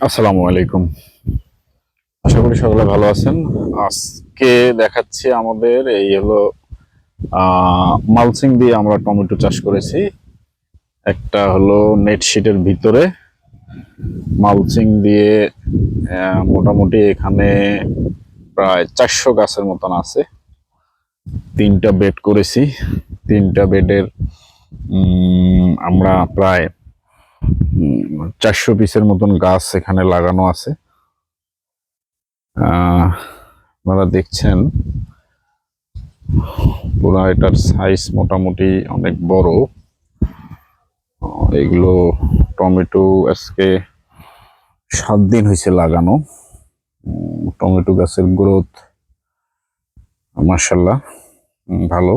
আসসালামু আলাইকুম। আশা করি সকলে ভালো আছেন। আজকে দেখাচ্ছি আমাদের এই হলো মালচিং দিয়ে আমরা টমেটো চাষ করেছি। একটা হলো নেট শিটের ভিতরে মালচিং দিয়ে মোটামুটি এখানে প্রায় 400 গাছের মতন আছে। 3টা বেড করেছি। 3টা বেডের আমরা প্রায় 400 পিসের মতন গাছ এখানে লাগানো আছে। আপনারা দেখছেন পুরা এটার সাইজ মোটামুটি অনেক বড়। এগুলো টমেটো আজকে 7 দিন হয়েছে লাগানো। টমেটো গাছের গ্রোথ মাশাআল্লাহ ভালো।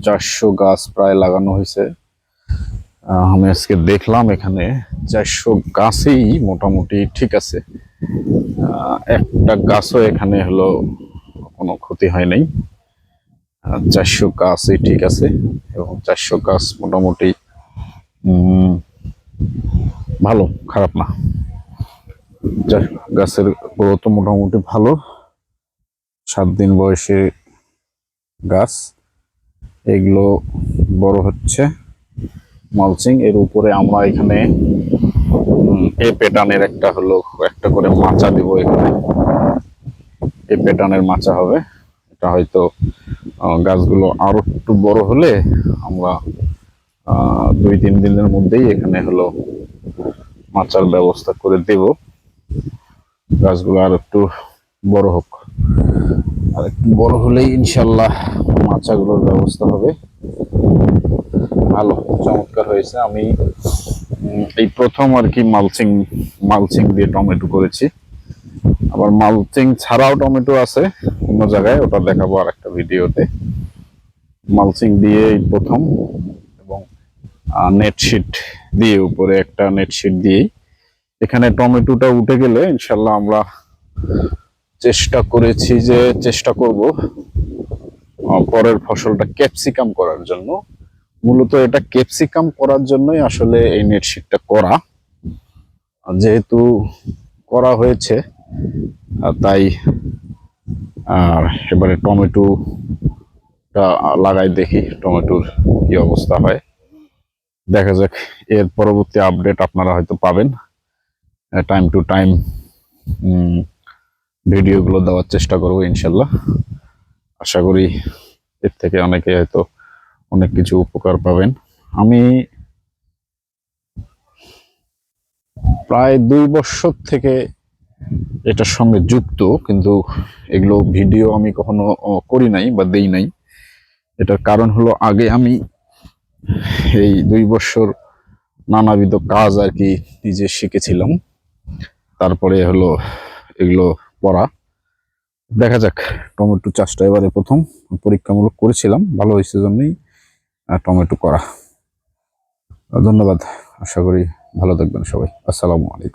400 গাছ প্রায় লাগানো হয়েছে। আমি আজকে দেখলাম এখানে 400 গাছেই মোটামুটি ঠিক আছে। একটা গাছও এখানে হলো কোনো ক্ষতি হয় নাই। 400 গাছই ঠিক আছে এবং 400 গাছ মোটামুটি ভালো, খারাপ না। গাছের গ্রোথ মোটামুটি ভালো। 7 দিন বয়সে গাছ, এগুলো বড় হচ্ছে। মালচিং এর উপরে আমরা এখানে এ প্যাটার্নের একটা করে মাচা দিব। এখানে এ প্যাটার্নের মাচা হবে। এটা হয়তো গাছগুলো আরো একটু বড় হলে আমরা 2-3 দিনের মধ্যেই এখানে হলো মাচার ব্যবস্থা করে দেব। গাছগুলো আর একটু বড় হোক, আর একটু বড় হলেই ইনশাল্লাহ মাচাগুলোর ব্যবস্থা হবে। ভালো, চমৎকার হয়েছে। আমি এই প্রথম আর কি মালচিং দিয়ে টমেটো করেছি। আবার মালচিং ছাড়াও টমেটো আছে অন্য জায়গায়, ওটা দেখাবো আর একটা ভিডিওতে। মালচিং দিয়ে এই প্রথম, এবং নেট শিট দিয়ে উপরে একটা নেট শিট দিয়েই এখানে টমেটোটা উঠে গেলে ইনশাল্লাহ আমরা চেষ্টা করব পরের ফসলটা ক্যাপসিকাম করার জন্য। মূলত এটা ক্যাপসিকাম করার জন্যই আসলে এই নেট শিটটা করা। যেহেতু করা হয়েছে তাই আর এবারে টমেটোটা লাগাই, দেখি টমেটোর কি অবস্থা হয়। দেখা যাক, এর পরবর্তী আপডেট আপনারা হয়তো পাবেন। টাইম টু টাইম ভিডিওগুলো দেওয়ার চেষ্টা করবো ইনশাল্লাহ। আশা করি এর থেকে অনেকে হয়তো অনেক কিছু উপকার পাবেন। আমি প্রায় 2 বছর থেকে এটার সঙ্গে যুক্ত, কিন্তু এগুলো ভিডিও আমি কখনো করি নাই বা দেই নাই। এটার কারণ হলো, আগে আমি এই 2 বছর নানাবিধ কাজ আর কি নিজে শিখেছিলাম, তারপরে হলো এগুলো পড়া। দেখা যাক, টমেটো চাষটা এবারে প্রথম পরীক্ষামূলক করেছিলাম, ভালো হয়েছে জন্যই টমেটো করা। ধন্যবাদ। আশা করি ভালো থাকবেন সবাই। আসসালামু আলাইকুম।